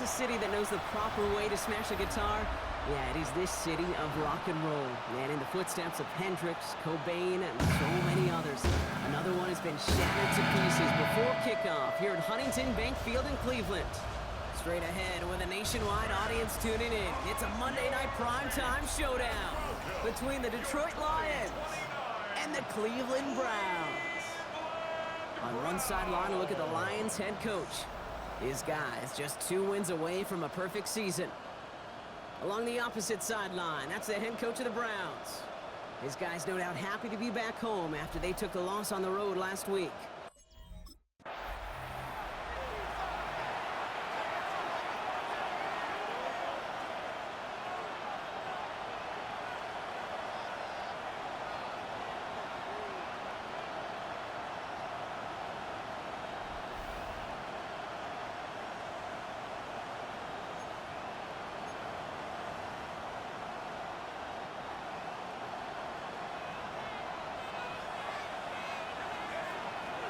a city that knows the proper way to smash a guitar, yeah, it is this city of rock and roll. And in the footsteps of Hendrix, Cobain, and so many others. Another one has been shattered to pieces before kickoff here at Huntington Bank Field in Cleveland. Straight ahead with a nationwide audience tuning in, it's a Monday night primetime showdown between the Detroit Lions and the Cleveland Browns. On one sideline, a look at the Lions head coach. His guys just 2 wins away from a perfect season. Along the opposite sideline, that's the head coach of the Browns. His guys no doubt happy to be back home after they took the loss on the road last week.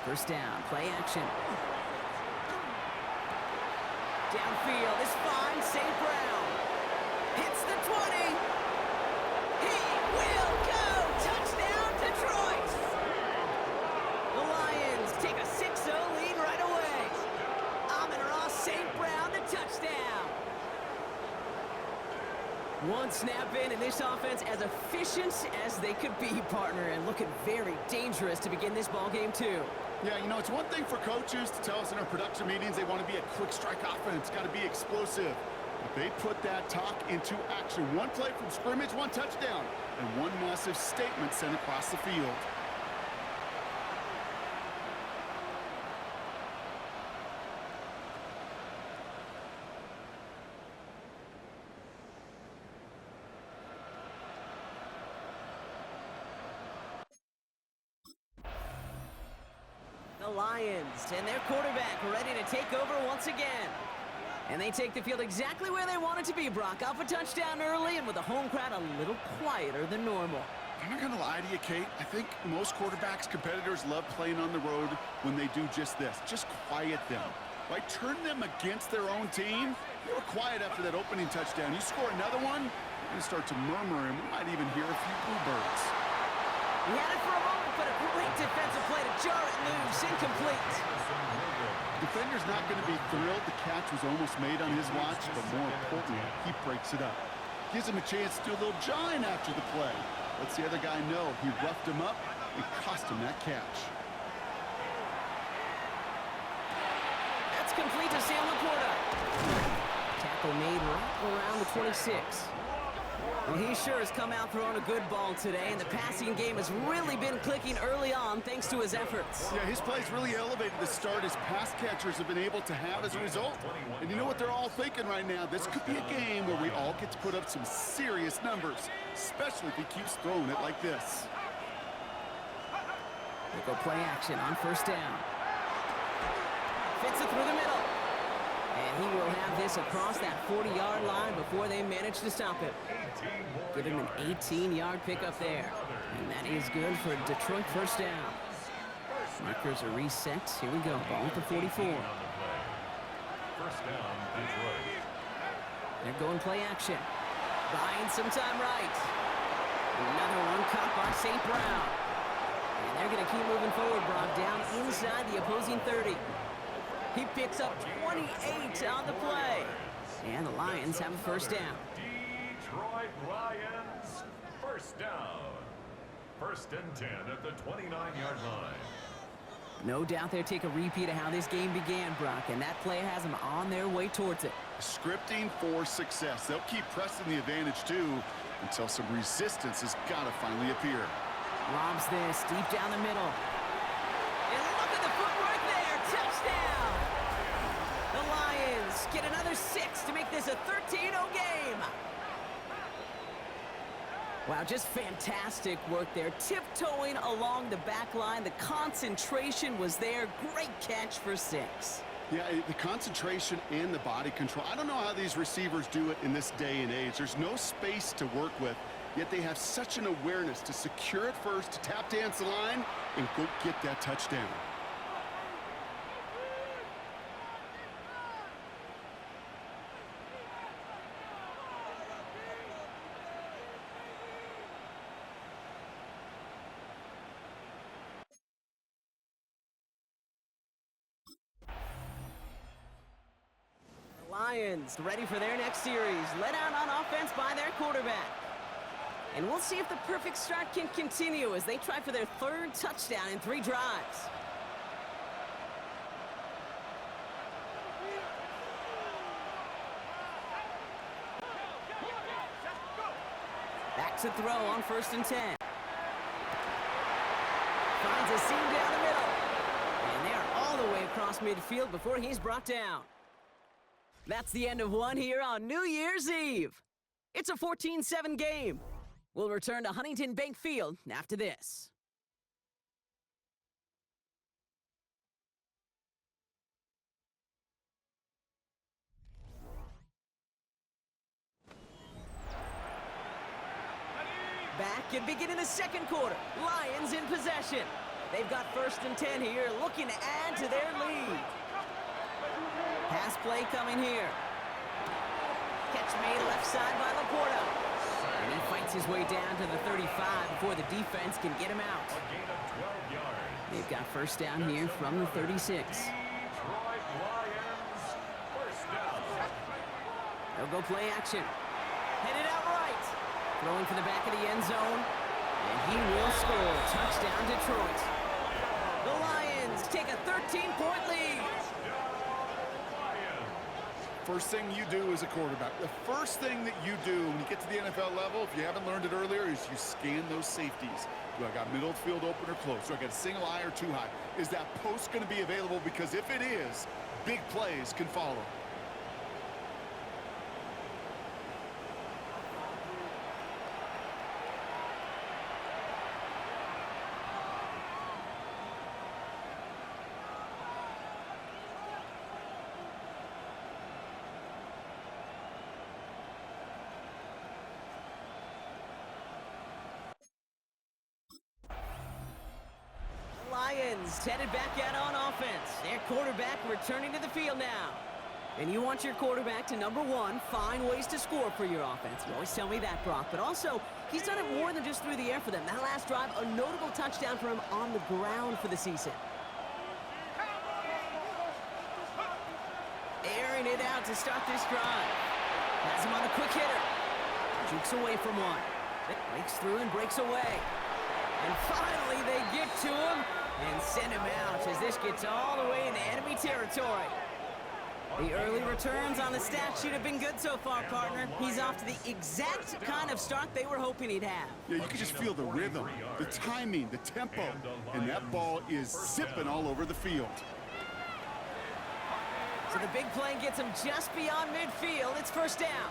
First down, play action. Downfield is fine, St. Brown. Hits the 20. He will go! Touchdown, Detroit! The Lions take a 6-0 lead right away. Amon-Ra St. Brown, the touchdown. One snap in, and this offense as efficient as they could be, partner, and looking very dangerous to begin this ball game too. Yeah, you know, it's one thing for coaches to tell us in our production meetings they want to be a quick strike offense, got to be explosive. But they put that talk into action. One play from scrimmage, one touchdown, and one massive statement sent across the field. The Lions and their quarterback ready to take over once again. And they take the field exactly where they want it to be, Brock. Off a touchdown early and with the home crowd a little quieter than normal. I'm not going to lie to you, Kate. I think most quarterbacks, competitors love playing on the road when they do just this. Just quiet them. Right? Turn them against their own team. They were quiet after that opening touchdown. You score another one, you're going to start to murmur, and we might even hear a few bluebirds. He had it for a moment, but a great defensive play to jar it loose. Incomplete. The defender's not going to be thrilled the catch was almost made on his watch, but more importantly, he breaks it up. Gives him a chance to do a little jawing after the play. Lets the other guy know he roughed him up and cost him that catch. That's complete to Sam Laporta. Tackle made right around the 26. Well, he sure has come out throwing a good ball today, and the passing game has really been clicking early on thanks to his efforts. Yeah, his plays really elevated the start his pass catchers have been able to have as a result. And you know what they're all thinking right now? This could be a game where we all get to put up some serious numbers, especially if he keeps throwing it like this. They go play action on first down. Fits it through the middle. And he will have this across that 40-yard line before they manage to stop it. Give him an 18-yard pickup there. And that is good for a Detroit first down. Markers are reset. Here we go. Ball at the 44. First down, Detroit. They're going play action. Buying some time right. Another one caught by St. Brown. And they're going to keep moving forward, Brock, down inside the opposing 30. He picks up 28 on the play. And the Lions have a first down. Detroit Lions, first down. First and 10 at the 29-yard line. No doubt they'll take a repeat of how this game began, Brock, and that play has them on their way towards it. Scripting for success. They'll keep pressing the advantage, too, until some resistance has got to finally appear. Lobs this deep down the middle. And look at the footwork there. Touchdown! The Lions get another 6 to make this a 13-0 game. Wow, just fantastic work there. Tiptoeing along the back line. The concentration was there. Great catch for 6. Yeah, the concentration and the body control. I don't know how these receivers do it in this day and age. There's no space to work with, yet they have such an awareness to secure it first, to tap dance the line, and go get that touchdown. Lions, ready for their next series, led out on offense by their quarterback. And we'll see if the perfect start can continue as they try for their third touchdown in 3 drives. Back to throw on 1st and 10. Finds a seam down the middle. And they're all the way across midfield before he's brought down. That's the end of one here on New Year's Eve. It's a 14-7 game. We'll return to Huntington Bank Field after this. Back and beginning the second quarter. Lions in possession. They've got 1st and 10 here, looking to add to their lead. Pass play coming here. Catch made left side by Laporta. And he fights his way down to the 35 before the defense can get him out. A gain of 12 yards. They've got 1st down here from the 36. Detroit Lions, 1st down. They'll go play action. Headed out right. Throwing for the back of the end zone. And he will score. Touchdown, Detroit. The Lions take a 13-point lead. First thing you do as a quarterback, the first thing that you do when you get to the NFL level, if you haven't learned it earlier, is you scan those safeties. Do I got middle field open or close? Do I got a single high or 2 high? Is that post going to be available? Because if it is, big plays can follow. Lions headed back out on offense. Their quarterback returning to the field now. And you want your quarterback to, number 1, find ways to score for your offense. You always tell me that, Brock. But also, he's done it more than just through the air for them. That last drive, a notable touchdown for him on the ground for the season. Airing it out to start this drive. Has him on a quick hitter. Jukes away from one. Breaks through and breaks away. And finally, they get to him and send him out as this gets all the way into enemy territory. The early returns on the stat sheet have been good so far, partner. He's off to the exact kind of start they were hoping he'd have. Yeah, you can just feel the rhythm, the timing, the tempo, and that ball is zipping all over the field. So the big play gets him just beyond midfield. It's 1st down.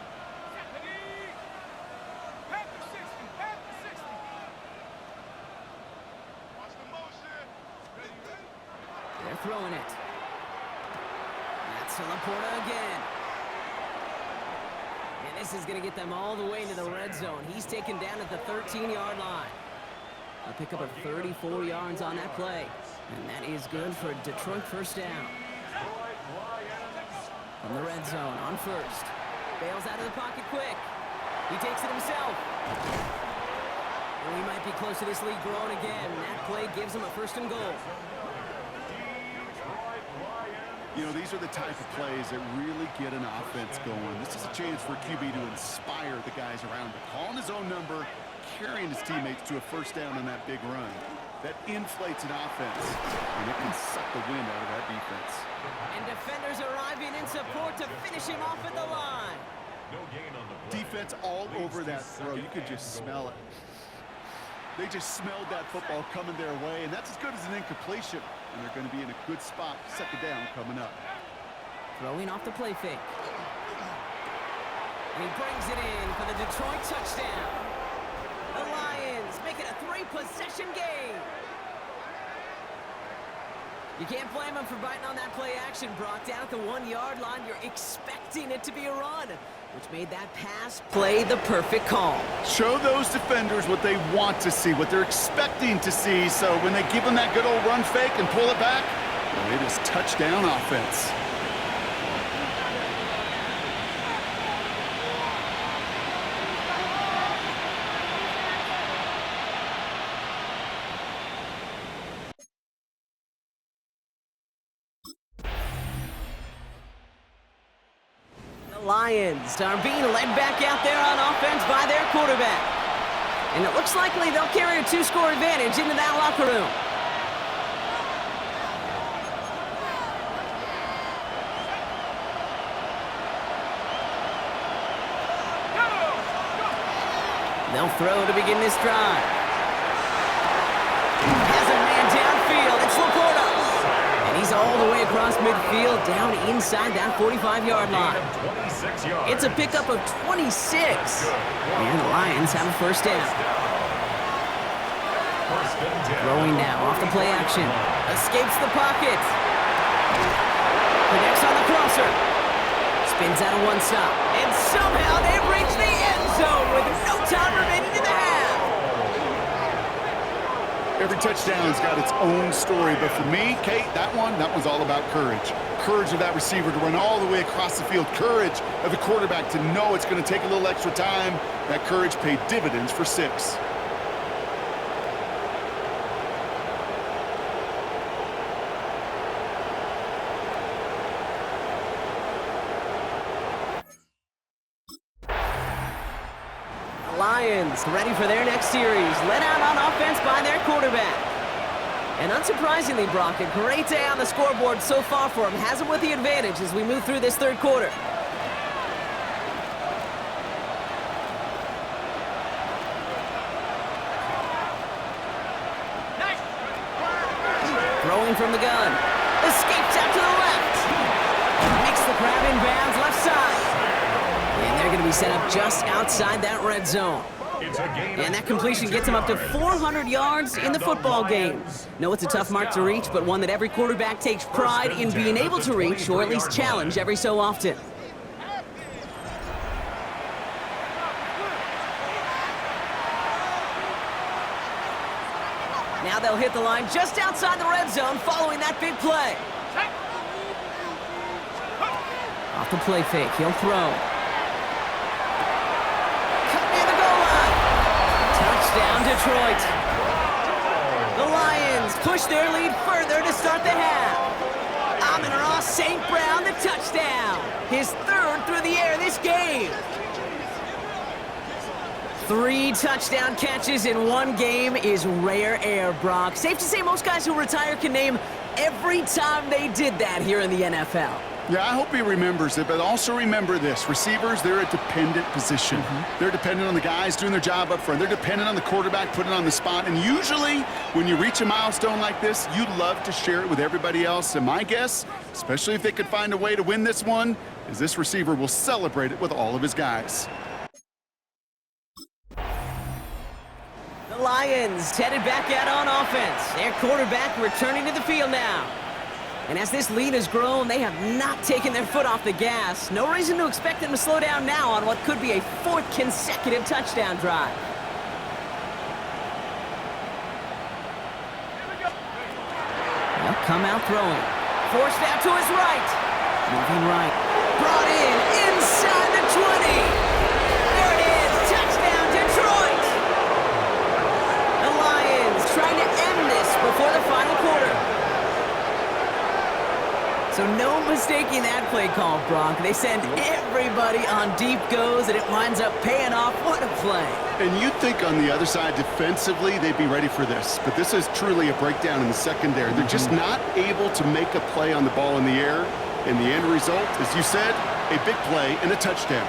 They're throwing it. That's to Laporta again. And this is going to get them all the way into the red zone. He's taken down at the 13-yard line. They'll pick up a 34 yards on that play. And that is good for Detroit 1st down. From the red zone on 1st. Bails out of the pocket quick. He takes it himself. And he might be close to this lead growing again. That play gives him a 1st and goal. You know, these are the type of plays that really get an offense going. This is a chance for QB to inspire the guys around him. Calling his own number, carrying his teammates to a 1st down on that big run. That inflates an offense, and it can suck the wind out of that defense. And defenders arriving in support to finish him off at the line. No gain on the play. Defense all over that throw. You could just smell it. They just smelled that football coming their way, and that's as good as an incompletion. And they're going to be in a good spot. 2nd down coming up. Throwing off the play fake. And he brings it in for the Detroit touchdown. The Lions make it a 3-possession game. You can't blame him for biting on that play action, Brock. Down at the 1-yard line, you're expecting it to be a run, which made that pass play the perfect call. Show those defenders what they want to see, what they're expecting to see, so when they give them that good old run fake and pull it back, well, it is touchdown offense. Lions are being led back out there on offense by their quarterback. And it looks likely they'll carry a 2-score advantage into that locker room. They'll throw to begin this drive. Has a man downfield. It's Laporta. And he's all the way across midfield, down inside that 45-yard line. It's a pickup of 26. And the Lions have a first down. Throwing now off the play action. Escapes the pocket. Connects on the crosser. Spins out of one stop. And somehow they've reached the end zone with no time remaining in the half. Every touchdown's got its own story, but for me, Kate, that one's all about courage. Courage of that receiver to run all the way across the field. Courage of the quarterback to know it's going to take a little extra time. That courage paid dividends for 6. Lions ready for their next series, led out on offense by their quarterback. And unsurprisingly, Brock, a great day on the scoreboard so far for him. Has him with the advantage as we move through this third quarter. Throwing from the gun. Escapes out to the left. Makes the grab in bounds left side. And they're going to be set up just outside that red zone. And that completion gets him up to 400 yards in the football game. No, it's a tough mark to reach, but one that every quarterback takes pride in being able to reach, or at least challenge every so often. Now they'll hit the line just outside the red zone following that big play. Off the play fake, he'll throw. Touchdown, Detroit. The Lions push their lead further to start the half. Amon-Ra St. Brown, the touchdown. His third through the air this game. 3 touchdown catches in one game is rare air, Brock. Safe to say most guys who retire can name every time they did that here in the NFL. Yeah, I hope he remembers it, but also remember this. Receivers, they're a dependent position. They're dependent on the guys doing their job up front. They're dependent on the quarterback putting on the spot. And usually, when you reach a milestone like this, you'd love to share it with everybody else. And my guess, especially if they could find a way to win this one, is this receiver will celebrate it with all of his guys. The Lions headed back out on offense. Their quarterback returning to the field now. And as this lead has grown, they have not taken their foot off the gas. No reason to expect them to slow down now on what could be a 4th consecutive touchdown drive. They'll come out throwing. Forced out to his right. Moving right. Brought in inside the 20. There it is. Touchdown, Detroit. The Lions trying to end this before the final quarter. So no mistaking that play call, Brock. They send everybody on deep goes, and it winds up paying off. What a play. And you'd think on the other side, defensively, they'd be ready for this. But this is truly a breakdown in the secondary. They're just not able to make a play on the ball in the air. And the end result, as you said, a big play and a touchdown.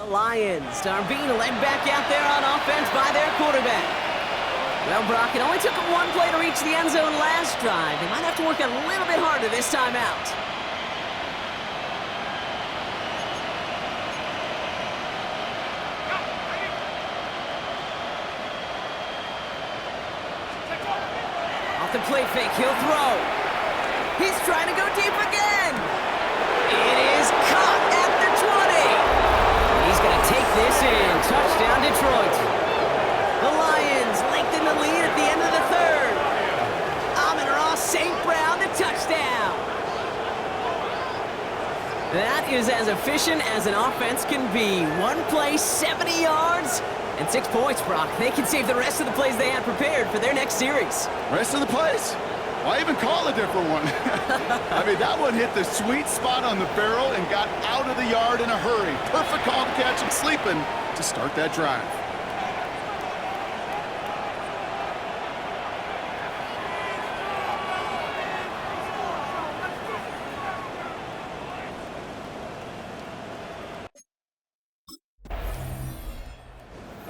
Lions are being led back out there on offense by their quarterback. Well, Brock, it only took them one play to reach the end zone last drive. They might have to work a little bit harder this time out. Off the play fake, he'll throw. He's trying to go deep again. It is caught at the 20. He's going to take this in. Touchdown, Detroit. The Lions lengthen the lead at the end of the third. Amon-Ra St. Brown, the touchdown. That is as efficient as an offense can be. One play, 70 yards, and 6 points, Brock. They can save the rest of the plays they had prepared for their next series. Rest of the plays? Why even call a different one? I mean, that one hit the sweet spot on the barrel and got out of the yard in a hurry. Perfect call to catch him sleeping to start that drive.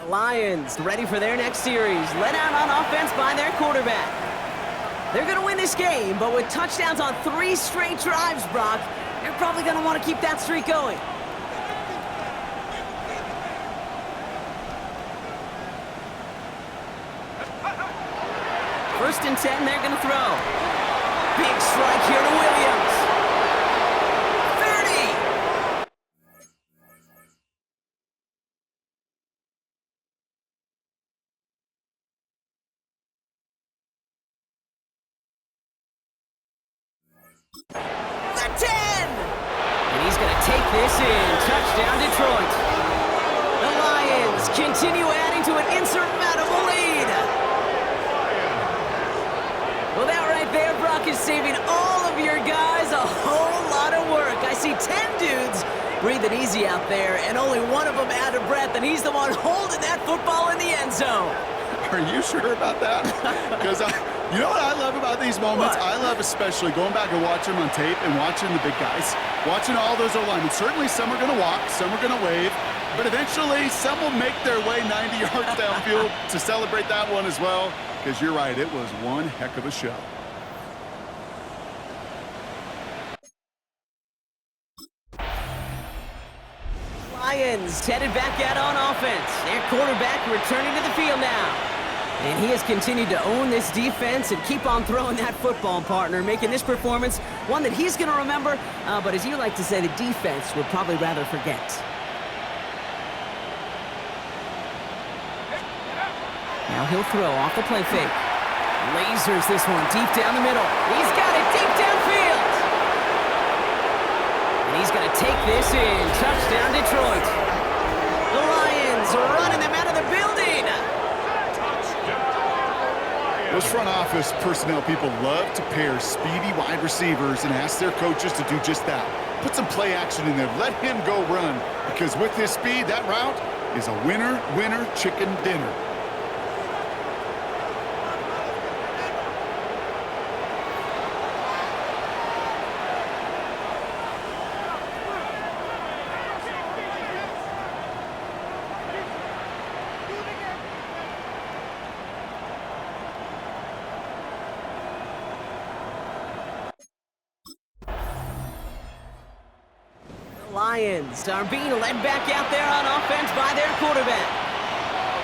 Lions ready for their next series. Let out on offense by their quarterback. They're going to win this game, but with touchdowns on 3 straight drives, Brock, they're probably going to want to keep that streak going. First and 10, they're going to throw. Big strike here to Williams. 30! The 10! And he's going to take this in. Touchdown, Detroit. The Lions continue adding to an insurmountable lead. Well, that right there, Brock, is saving all of your guys a whole lot of work. I see 10 dudes breathing easy out there, and only one of them out of breath, and he's the one holding that football in the end zone. Are you sure about that? Because you know what I love about these moments? What? I love especially going back and watching them on tape and watching the big guys, watching all those O-linemen. Certainly some are going to walk, some are going to wave, but eventually some will make their way 90 yards downfield to celebrate that one as well, because you're right, it was one heck of a show. Lions headed back out on offense. Their quarterback returning to the field now. And he has continued to own this defense and keep on throwing that football, partner, making this performance one that he's going to remember, but as you like to say, the defense would probably rather forget. Now he'll throw off the play fake. Lasers this one deep down the middle. He's got it deep downfield. And he's going to take this in. Touchdown, Detroit. The Lions running them out of the building. Those front office personnel people love to pair speedy wide receivers and ask their coaches to do just that. Put some play action in there. Let him go run. Because with his speed, that route is a winner, winner, chicken dinner. Lions are being led back out there on offense by their quarterback.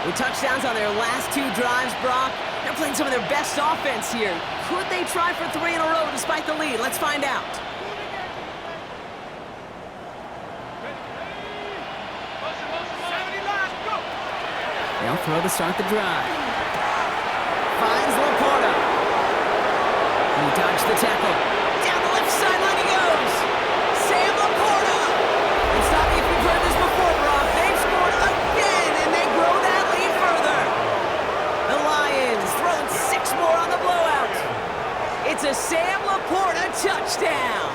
With touchdowns on their last 2 drives, Brock, they're playing some of their best offense here. Could they try for 3 in a row despite the lead? Let's find out. They'll throw to start the drive. Finds Laporta. He dodged the tackle. Down the left sideline he goes. Sam Laporta. And stop me if you've heard this before, Brock. They've scored again, and they grow that lead further. The Lions throwing 6 more on the blowout. It's a Sam Laporta touchdown.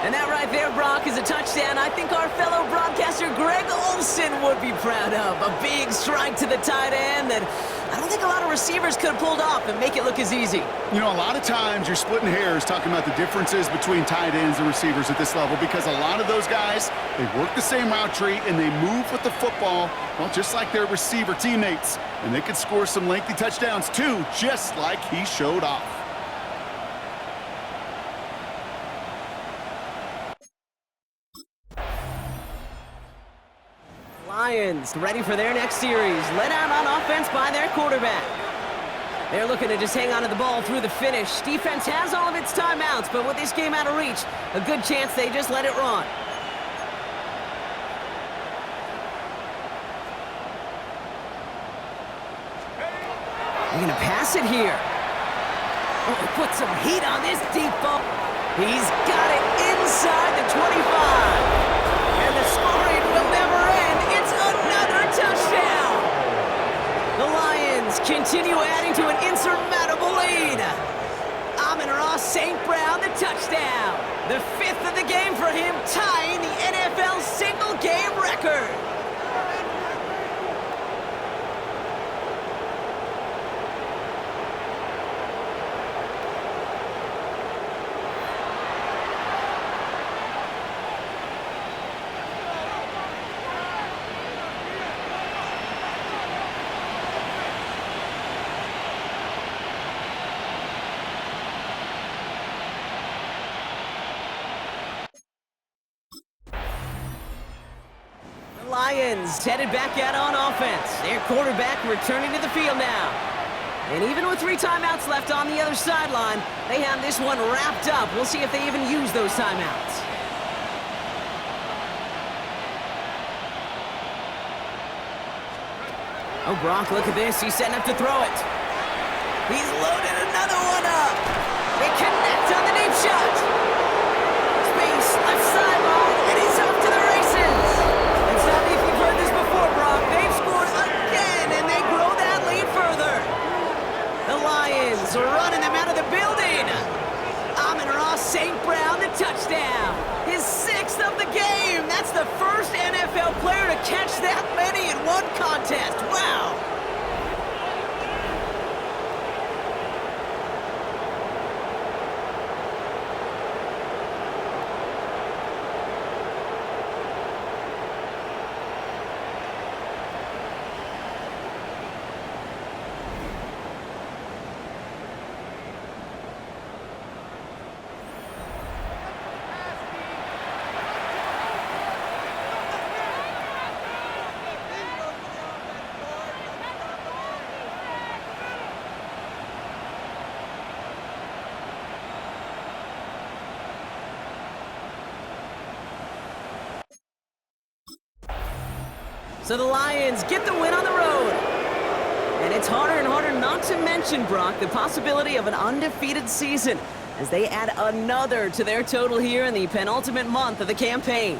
And that right there, Brock, is a touchdown I think our fellow broadcaster Greg Olsen would be proud of. A big strike to the tight end that I don't think a lot of receivers could have pulled off and make it look as easy. You know, a lot of times you're splitting hairs talking about the differences between tight ends and receivers at this level because a lot of those guys, they work the same route tree and they move with the football, well, just like their receiver teammates. And they can score some lengthy touchdowns too, just like he showed off. Lions ready for their next series. Let out on offense by their quarterback. They're looking to just hang on to the ball through the finish. Defense has all of its timeouts, but with this game out of reach, a good chance they just let it run. They're going to pass it here. Oh, put some heat on this deep ball. He's got And the scoring will never end. It's another touchdown. The Lions continue adding to an insurmountable lead. Amon-Ra St. Brown, the touchdown. The 5th of the game for him, tying the NFL single-game record. Lions headed back out on offense. Their quarterback returning to the field now. And even with 3 timeouts left on the other sideline, they have this one wrapped up. We'll see if they even use those timeouts. Oh, Brock, look at this. He's setting up to throw it. He's loaded another one up. They connect on the deep shot. Space, left sideline, and he's off to the races. Tell me if you've heard this before, Brock. They've scored again, and they grow that lead further. The Lions are running them out of the building. Amon-Ra St. Brown, the touchdown. His 6th of the game. That's the first NFL player to catch that many in one contest. Wow. So the Lions get the win on the road. And it's harder and harder not to mention, Brock, the possibility of an undefeated season as they add another to their total here in the penultimate month of the campaign.